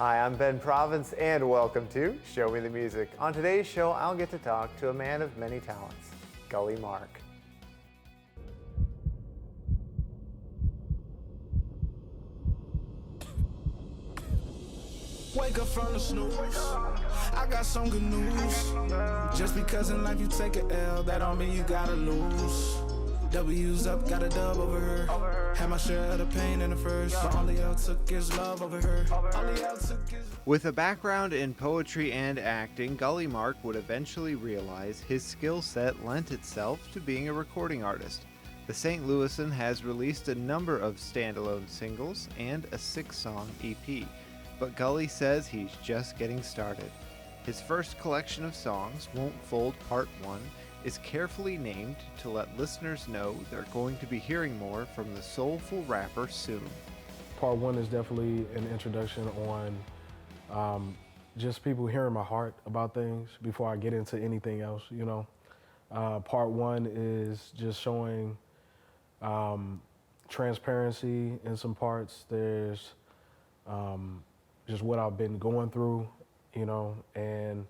Hi, I'm Ben Province, and welcome to Show Me the Music. On today's show, I'll get to talk to a man of many talents, Gully Mark. Wake up from the snooze, I got some good news. Just because in life you take a L, that don't mean you gotta lose. W's up, got a dub over her. Had my share of the pain in the first, but all the L took is love over her. All the L took is... With a background in poetry and acting, Gully Mark would eventually realize his skill set lent itself to being a recording artist. The St. Louisan has released a number of standalone singles and a 6-song EP. But Gully says he's just getting started. His first collection of songs, Won't Fold Part 1, is carefully named to let listeners know they're going to be hearing more from the soulful rapper soon. Part 1 is definitely an introduction on just people hearing my heart about things before I get into anything else, you know. Part 1 is just showing transparency in some parts. There's just what I've been going through, you know, and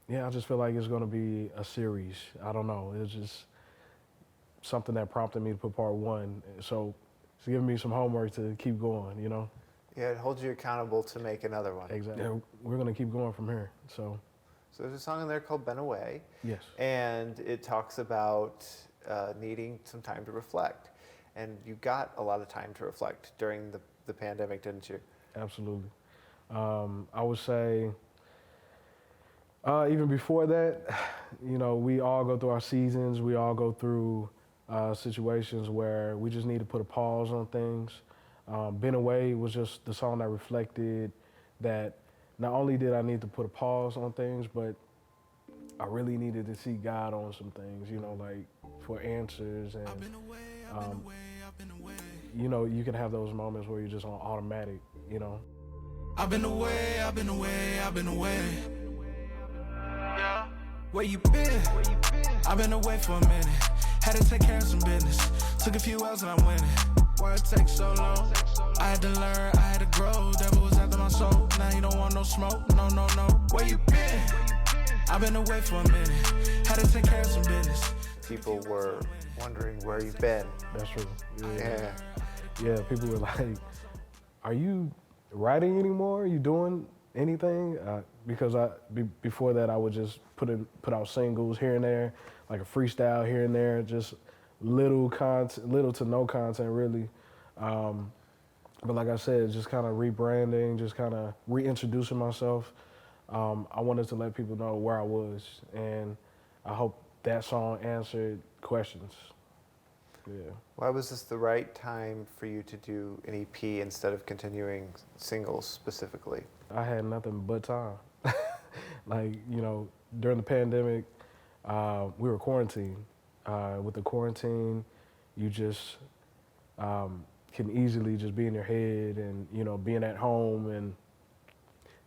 yeah, I just feel like it's gonna be a series. I don't know, it's just something that prompted me to put Part 1. So it's giving me some homework to keep going, you know? Yeah, it holds you accountable to make another one. Exactly. Yeah, we're gonna keep going from here, So there's a song in there called Been Away. Yes. And it talks about needing some time to reflect. And you got a lot of time to reflect during the pandemic, didn't you? Absolutely. I would say even before that, you know, we all go through our seasons. We all go through situations where we just need to put a pause on things. Been Away was just the song that reflected that not only did I need to put a pause on things, but I really needed to see God on some things, you know, like for answers. And, you know, you can have those moments where you're just on automatic, you know. I've been away, I've been away, I've been away. Yeah. Where you been? I've been away for a minute. Had to take care of some business. Took a few L's and I'm winning. Why it take so long? I had to learn, I had to grow. Devil was after my soul. Now he don't want no smoke. No, no, no. Where you been? I've been away for a minute. Had to take care of some business. People were wondering where you've been. That's true. Yeah. Yeah, people were like, are you writing anymore? Are you doing anything? Because before that, I would just put out singles here and there, like a freestyle here and there, just little to no content really. But like I said, just kind of rebranding, just kind of reintroducing myself. I wanted to let people know where I was, and I hope that song answered questions. Yeah. Why was this the right time for you to do an EP instead of continuing singles specifically? I had nothing but time. Like, you know, during the pandemic, we were quarantined. With the quarantine, you just can easily just be in your head and, you know, being at home. And,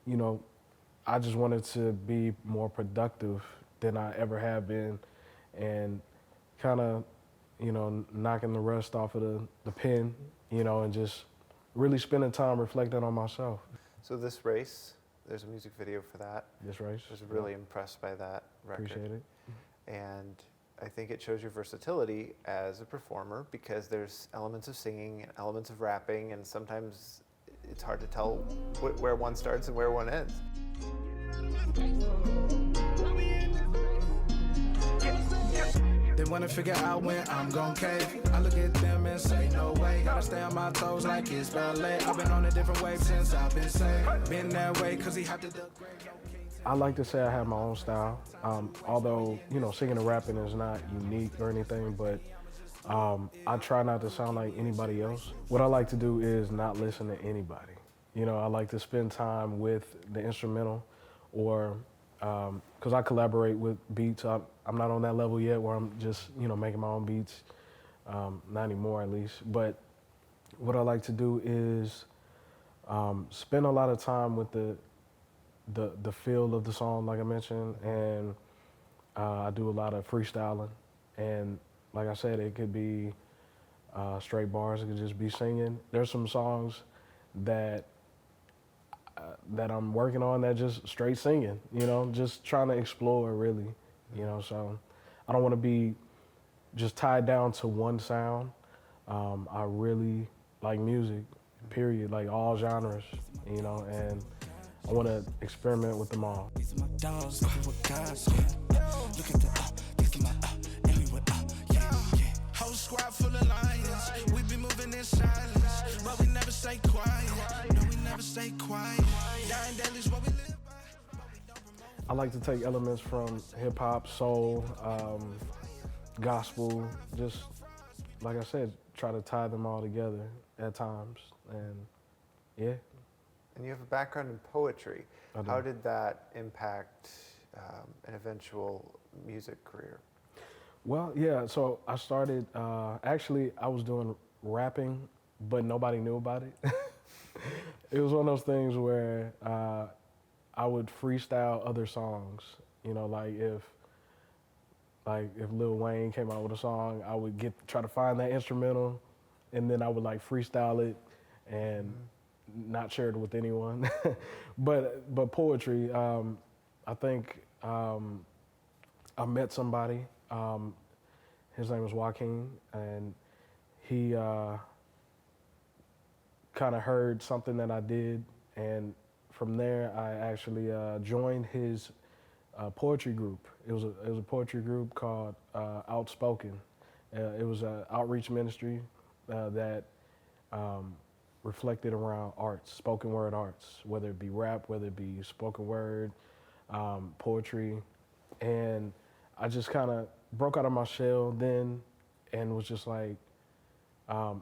you know, I just wanted to be more productive than I ever have been, and kind of, you know, knocking the rust off of the pen, you know, and just really spending time reflecting on myself. So This Race, there's a music video for that. This Race. I was really impressed by that record. Appreciate it. And I think it shows your versatility as a performer, because there's elements of singing and elements of rapping, and sometimes it's hard to tell where one starts and where one ends. They wanna figure out when I'm gon' cave. I look at them and say, no way. Gotta stay on my toes like it's ballet. I've been on a different wave since I've been saved. Been that way cause he had to duck. I like to say I have my own style. Although, you know, singing and rapping is not unique or anything, but I try not to sound like anybody else. What I like to do is not listen to anybody. You know, I like to spend time with the instrumental, or because I collaborate with beats. I'm not on that level yet where I'm just, you know, making my own beats, not anymore at least. But what I like to do is spend a lot of time with the feel of the song, like I mentioned, and I do a lot of freestyling. And like I said, it could be straight bars, it could just be singing. There's some songs that that I'm working on that just straight singing, just trying to explore really, so I don't want to be just tied down to one sound. I really like music, period, like all genres, and I want to experiment with them all. These are my dogs, look at what God said. Look at these are my, everywhere, yeah. Whole squad full of lions, we be moving in silence, but we never stay quiet, no, we never stay quiet. Dying daily's what we live by. I like to take elements from hip hop, soul, gospel, just like I said, try to tie them all together at times, and yeah. And you have a background in poetry. I do. How did that impact an eventual music career? Well, yeah, so I started, actually, I was doing rapping, but nobody knew about it. It was one of those things where I would freestyle other songs, like if Lil Wayne came out with a song, I would try to find that instrumental, and then I would like freestyle it and not share it with anyone. but poetry, I think I met somebody. His name was Joaquin, and he kind of heard something that I did, and from there I actually joined his poetry group. It was a poetry group called Outspoken. It was an outreach ministry that reflected around arts, spoken word arts, whether it be rap, whether it be spoken word, poetry. And I just kind of broke out of my shell then and was just like,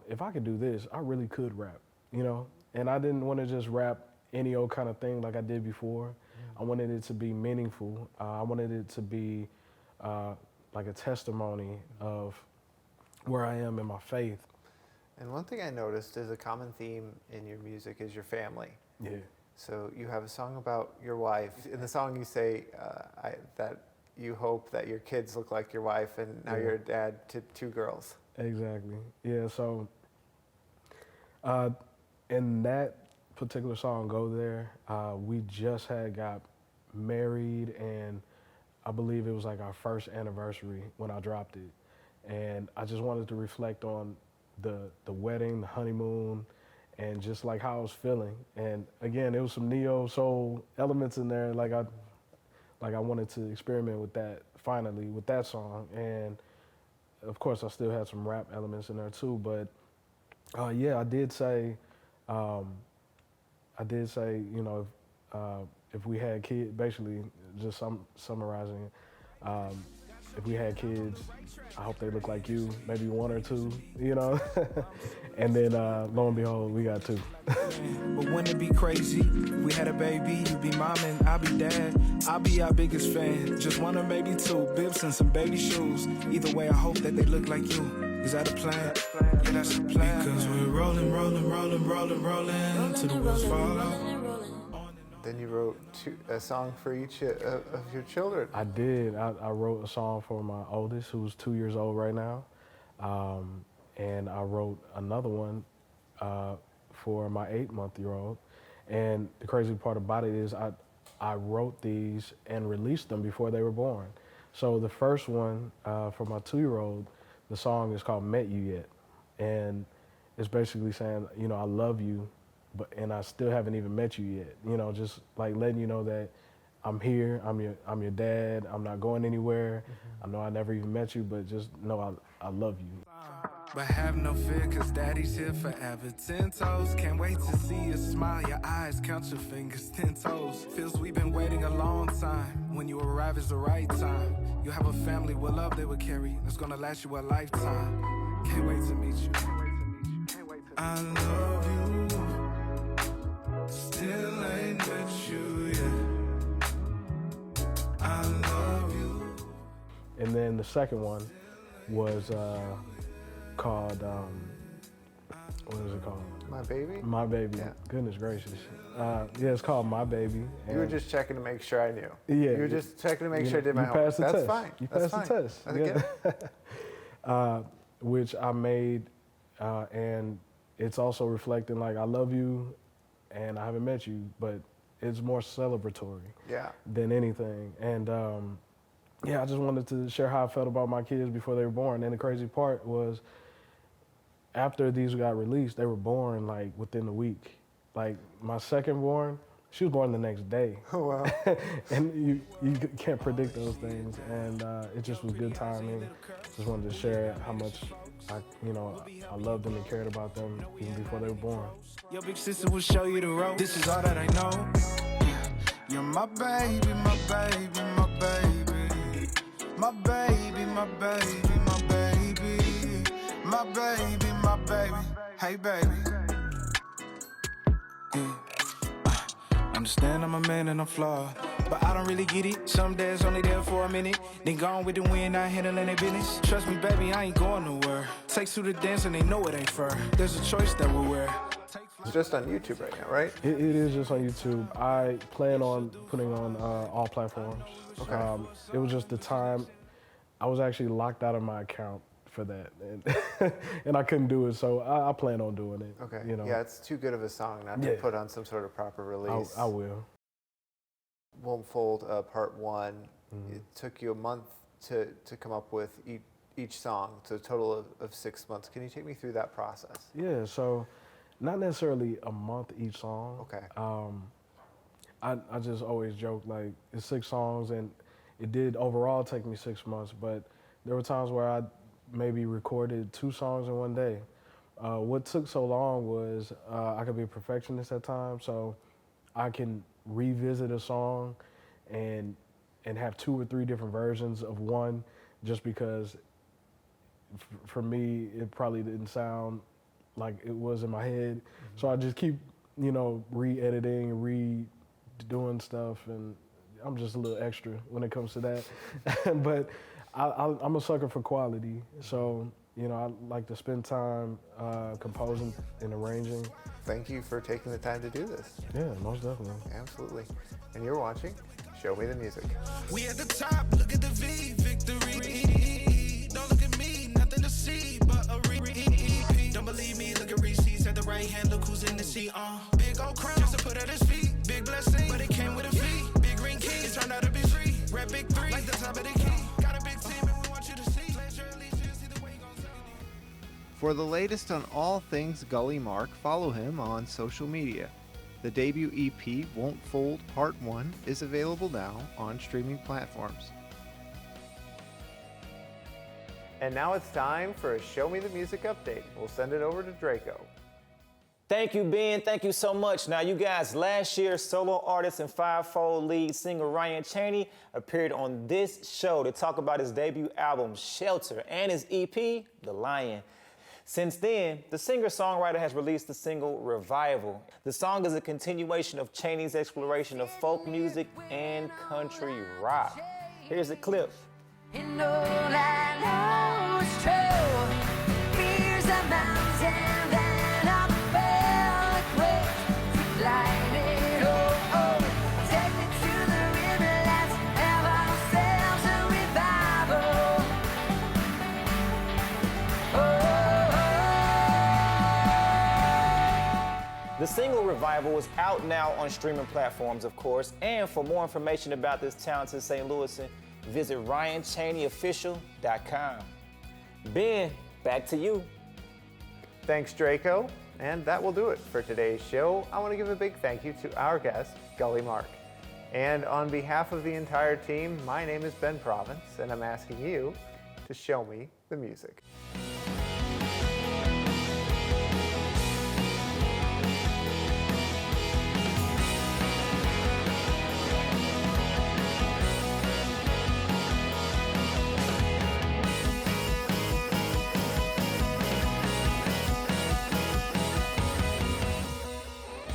if I could do this, I really could rap, And I didn't want to just rap any old kind of thing like I did before. I wanted it to be meaningful. I wanted it to be like a testimony of where I am in my faith. And one thing I noticed is a common theme in your music is your family. Yeah. So you have a song about your wife. In the song you say that you hope that your kids look like your wife, and now you're a dad to 2 girls. Exactly. Yeah, so in that particular song, Go There, we just had got married, and I believe it was like our first anniversary when I dropped it. And I just wanted to reflect on the wedding, the honeymoon, and just like how I was feeling. And again, there was some neo soul elements in there. Like I wanted to experiment with that finally with that song. And of course, I still had some rap elements in there too. But yeah, I did say, if we had kids, basically just summarizing, if we had kids, I hope they look like you, maybe 1 or 2, and then lo and behold, we got 2. But wouldn't it be crazy? We had a baby, you be mom and I'll be dad. I'll be our biggest fan. Just 1 or maybe 2 bibs and some baby shoes. Either way, I hope that they look like you. Is that a plan? Yeah, that's the plan. Because we're rolling till the wheels fall off. Then you wrote a song for each of your children. I did. I wrote a song for my oldest, who's 2 years old right now. And I wrote another one for my 8-month-old. And the crazy part about it is I wrote these and released them before they were born. So the first one for my 2-year-old, the song is called Met You Yet. And it's basically saying, I love you, and I still haven't even met you yet. Just like letting you know that I'm here, I'm your dad, I'm not going anywhere. I know I never even met you, but just know I love you. But have no fear, cause daddy's here forever. 10 toes, can't wait to see you smile. Your eyes, count your fingers, 10 toes. Feels we've been waiting a long time. When you arrive is the right time. You have a family with love they will carry. That's gonna last you a lifetime. Can't wait to meet you. I love you. Still ain't met you yet. I love you. And then the second one was called, what is it called? My Baby? My Baby. Yeah. Goodness gracious. Yeah, it's called My Baby. You were just checking to make sure I knew. Yeah. You were just checking to make sure I did my homework. Passed the That's test. fine. You That's passed the fine. test. I get it. Which I made, and it's also reflecting like I love you, and I haven't met you, but it's more celebratory than anything. And I just wanted to share how I felt about my kids before they were born. And the crazy part was, after these got released, they were born like within a week. Like my second born, she was born the next day. Oh, wow. And you can't predict those things. And it just was good timing. Just wanted to share how much I loved them and cared about them even before they were born. Your big sister will show you the road. This is all that I know. You're my baby, my baby, my baby. My baby, my baby, my baby. My baby, my baby. Hey, baby. Understand I'm a man and I'm flawed, but I don't really get it. Some days only there for a minute, then gone with the wind, not handling their business. Trust me, baby, I ain't going nowhere. Takes two to dance and they know it ain't fair. There's a choice that we'll wear. It's just on YouTube right now, right? It is just on YouTube. I plan on putting on all platforms. Okay. It was just the time. I was actually locked out of my account for that, and I couldn't do it, so I plan on doing it. Okay. You know. Yeah, it's too good of a song not to put on some sort of proper release. I will. Won't Fold Part 1. It took you a month to come up with each song, so a total of 6 months. Can you take me through that process? Yeah, so not necessarily a month each song. Okay. I just always joke, like, it's 6 songs, and it did overall take me 6 months, but there were times where I maybe recorded 2 songs in one day. What took so long was I could be a perfectionist at times, so I can revisit a song and have 2 or 3 different versions of one, just because for me it probably didn't sound like it was in my head. So I just keep re-editing, redoing stuff, and I'm just a little extra when it comes to that. But I'm a sucker for quality, so I like to spend time composing and arranging. Thank you for taking the time to do this. Yeah, most definitely. Absolutely. And you're watching Show Me the Music. We at the top, look at the V, victory. Don't look at me, nothing to see but a repeat. Don't believe me, look at receipts at the right hand, look who's in the seat. Big old crown, just to put at his feet. Big blessing, but it came with a fee. Big green king, it turned out to be free. Red big 3, like the top of the key. Got a big team and we want you to see. Pledge your allegiance, see the way you gon' say. For the latest on all things Gully Mark, follow him on social media. The debut EP, Won't Fold Part 1, is available now on streaming platforms. And now it's time for a Show Me the Music update. We'll send it over to Draco. Thank you, Ben. Thank you so much. Now, you guys, last year, solo artist and fivefold lead singer Ryan Cheney appeared on this show to talk about his debut album, Shelter, and his EP, The Lion. Since then, the singer-songwriter has released the single Revival. The song is a continuation of Cheney's exploration of folk music and country rock. Here's a clip. And all I know is true. Fears a mountain that I felt quick to climb it. Oh, oh. Take me to the river, let's have ourselves a revival. The single Revival is out now on streaming platforms, of course, and for more information about this talented St. Louisan, visit RyanCheneyOfficial.com. Ben, back to you. Thanks, Draco. And that will do it for today's show. I want to give a big thank you to our guest, Gully Mark. And on behalf of the entire team, my name is Ben Province, and I'm asking you to show me the music.